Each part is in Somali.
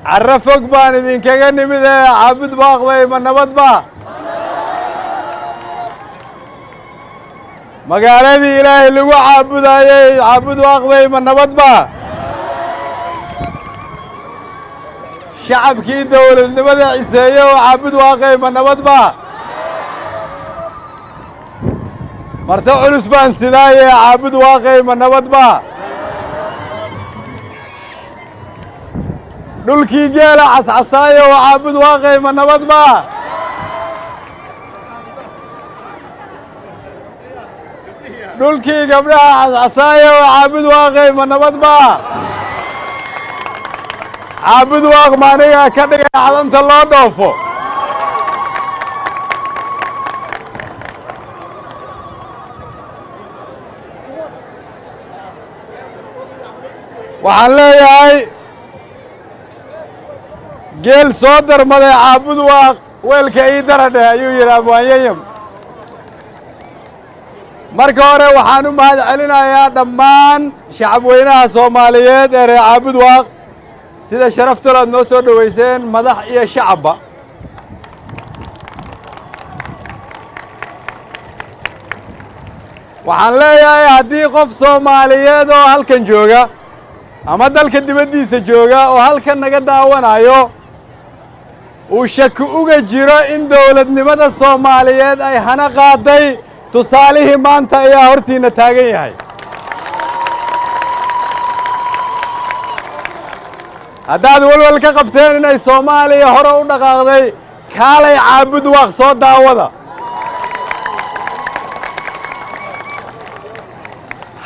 carrafog baan idinkaga nimid caabud baaqbay ma nabad ba magaaladii ilaahay lagu caabudayay caabud baaqbay ma nabad ba shacabkii dawladnimada ciseeye oo caabud baaqay ma nabad ba marta culus baan sidaaye caabud baaqay ma nabad ba dhulkii geela cascasaaye oo caabud baaqay ma nabad ba dhulkii gabdhaha cascasaaye oo caabud baaqay ma nabad ba caabud baaq ma aniga ka dhigay cadanta loo dhoofo waxaan leeyahay geel soo darmaday caabud baaq weelka ii daradheh ayuu yidhi abwaanyayam marka hore waxaan u mahad celinayaa dhammaan shacabweynaha soomaaliyeed ee reer caabud baaq sida sharaftooda aad noo soo dhoweyseen madax iyo shacabba waxaan leeyahay haddii qof soomaaliyeed oo halkan jooga ama dalka dibaddiisa jooga oo halkan naga daawanayo uu shaki uga jiro in dawladnimada soomaaliyeed ay hana qaaday tusaalihii maanta ayaa hortiinna taagan yahay haddaad walwal ka qabteen inay soomaaliya hore u dhaqaaqday kaalay caabud baaq soo daawada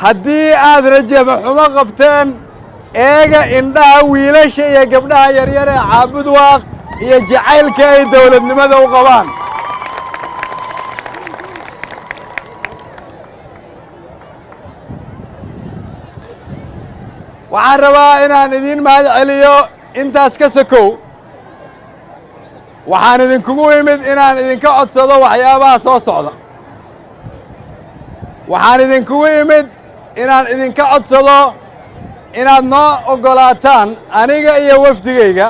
haddii aad rajaba xumo qabteen eega indhaha wiilasha iyo gabdhaha yaryar ee caabud baaq iyo jacaylka ay dawladnimada u qabaan waxaan rabaa inaan idiin mahad celiyo intaas ka sokow waxaan idinkugu imid inaan idinka codsado waxyaabaha soo socda waxaan idinkugu imid inaan idinka codsado inaad noo oggolaataan aniga iyo wafdigayga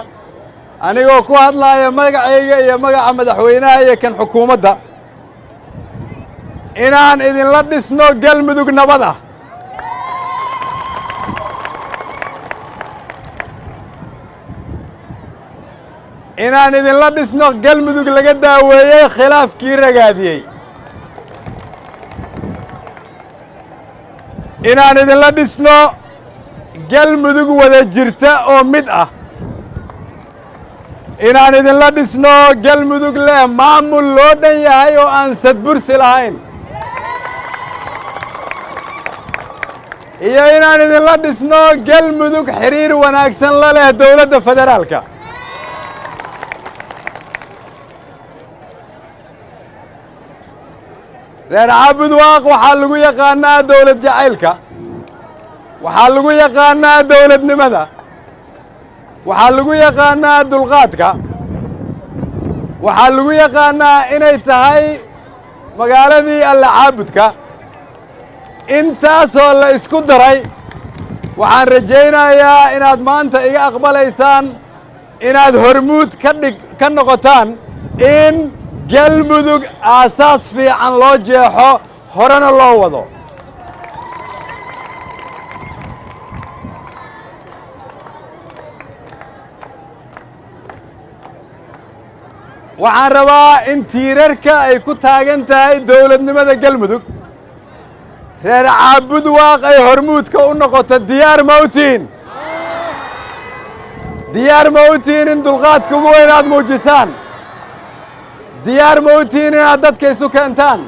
anigoo ku hadlaaya magacayga iyo magaca madaxweynaha iyo kan xukuumadda inaan idinla dhisno galmudug nabad ah inaan idinla dhisno galmudug laga daaweeyey khilaafkii ragaadiyey inaan idinla dhisno galmudug wada jirta oo mid ah inaan idinla dhisno galmudug leh maamul loo dhan yahay oo aan sadbursi lahayn iyo inaan idinla dhisno galmudug xiriir wanaagsan la leh dawladda federaalka reer caabud baaq waxaa lagu yaqaanaa dawlad jacaylka waxaa lagu yaqaanaa dawladnimada waxaa lagu yaqaanaa dulqaadka waxaa lagu yaqaanaa inay tahay magaaladii alle caabudka intaasoo la isku daray waxaan rajaynayaa inaad maanta iga aqbalaysaan inaad hormuud ka noqotaan in galmudug aasaas fiican loo jeexo horena loo wado waxaan rabaa in tiirarka ay ku taagan tahay dawladnimada galmudug reer caabud baaq ay hormuudka u noqoto diyaar ma u tihiin diyaar ma u tihiin in dulqaadka ugu weyn aad muujisaan diyaar ma u tihiin inaad dadka isu keentaan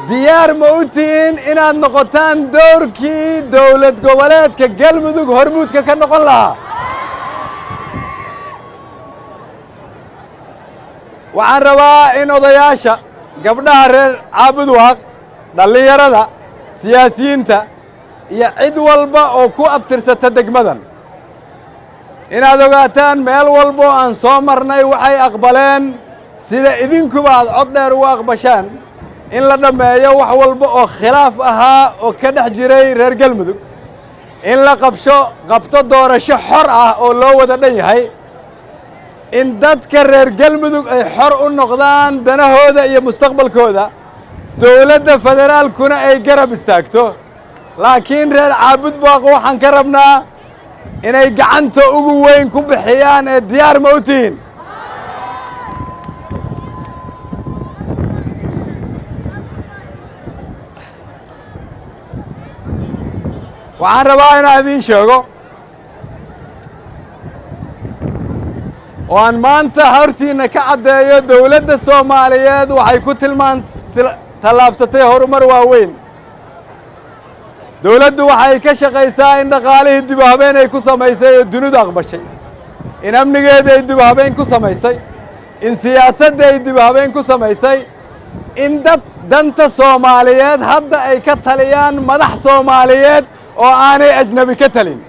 diyaar ma u tihiin inaad noqotaan doorkii dawlad goboleedka galmudug hormuudka ka noqon lahaa waxaan rabaa in odayaasha gabdhaha reer caabud baaq dhallinyarada siyaasiyiinta iyo cid walba oo ku abtirsata degmadan inaad ogaataan meel walbo aan soo marnay waxay aqbaleen sida idinkuba aad cod dheer uga aqbashaan in la dhammeeyo wax walba oo khilaaf ahaa oo ka dhex jiray reer galmudug in la qabto doorasho xor ah oo loo wada dhan yahay in dadka reer galmudug ay xor u noqdaan danahooda iyo mustaqbalkooda dowladda federaalkuna ay garab istaagto laakiin reer caabudwaaq waxaan ka rabnaa inay gacanta ugu weyn ku bixiyaan ee diyaar ma u tihiin waxaan rabaa inaan idiin sheego oo aan maanta hortiinna ka caddeeyo dowladda soomaaliyeed waxay ku tallaabsatay horumar waaweyn dowladdu waxay ka shaqaysaa in dhaqaalihii dib u habeen ay ku samaysay oo dunidu aqbashay in amnigeeda ay dib u habeen ku samaysay in siyaasadda ay dib u habeen ku samaysay in danta soomaaliyeed hadda ay ka taliyaan madax soomaaliyeed oo aanay ajnabi ka talin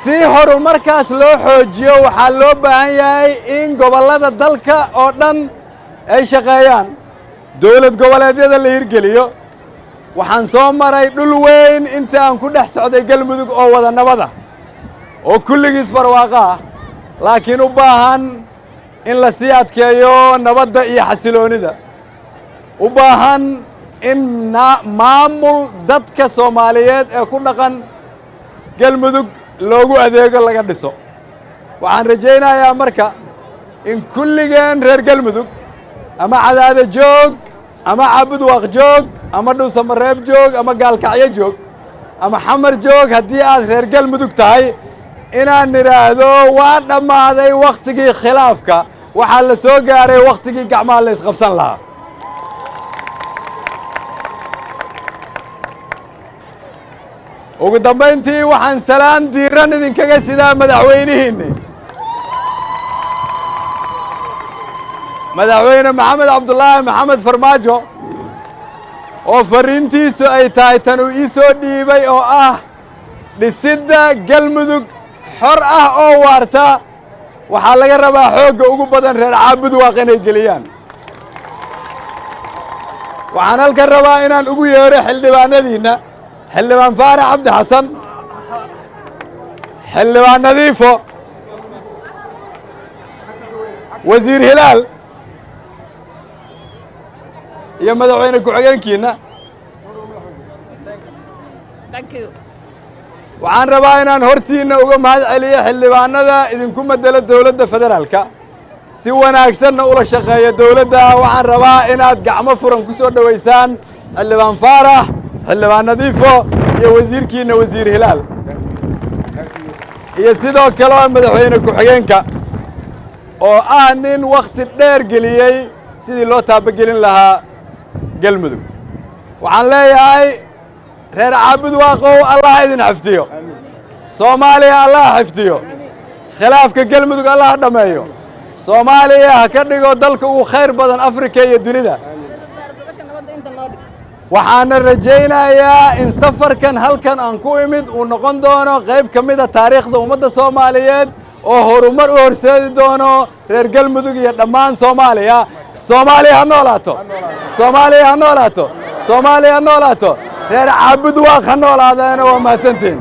si horumarkaas loo xoojiyo waxaa loo baahan yahay in gobollada dalka oo dhan ay shaqeeyaan dowlad goboleedyada la hirgeliyo waxaan soo maray dhul weyn inta aan ku dhex socday galmudug oo wada nabada oo kulligiis barwaaqo ah laakiin u baahan in la sii adkeeyo nabadda iyo xasiloonida u baahan in maamul dadka soomaaliyeed ee ku dhaqan galmudug loogu adeego laga dhiso waxaan rajaynayaa marka in kulligeen reer galmudug ama cadaado joog ama caabudwaaq joog ama dhuusamareeb joog ama gaalkacyo joog ama xamar joog haddii aad reer galmudug tahay inaan nidhaahdo waa dhammaaday wakhtigii khilaafka waxaa la soo gaaray wakhtigii gacmaha la isqabsan lahaa ugu dambayntii waxaan salaan diiran idinkaga sidaa madaxweynihiinni madaxweyne maxamed cabdulaahi maxamed farmaajo oo fariintiisu ay tahay tan uu ii soo dhiibay oo ah dhisidda galmudug xor ah oo waarta waxaa laga rabaa xoogga ugu badan reer caabudwaaq inay geliyaan waxaan halkan rabaa inaan ugu yeero xildhibaanadiinna xildhibaan faarax cabdi xasan xildhibaan nadiifo wasiir hilaal iyo madaxweyne ku-xigeenkiina waxaan rabaa inaan hortiinna uga mahad celiyo xildhibaanada idinku madelo dowladda federaalka si wanaagsanna ula shaqeeya dowladda waxaan rabaa inaad gacmo furan ku soo dhowaysaan xildhibaan faarax xildhibaan nadiifo iyo wasiirkiina wasiir hilaal iyo sidoo kale madaxweyne ku-xigeenka oo ah nin wakhti dheer geliyey sidii loo taabagelin lahaa galmudug waxaan leeyahay reer caabudwaaqow allah idin xifdiyo soomaaliya allah xifdiyo khilaafka galmudug allah dhammeeyo soomaaliya ha ka dhigo dalka ugu khayr badan afrika iyo dunida waxaana rajaynayaa in safarkan halkan aan ku imid uu noqon doono qayb ka mida taariikhda ummadda soomaaliyeed oo horumar u horseedi doono reer galmudug iyo dhammaan soomaaliya soomaaliya ha noolaato soomaaliya ha noolaato soomaaliya ha noolaato reer caabudwaaq ha noolaadeena waa mahadsantiin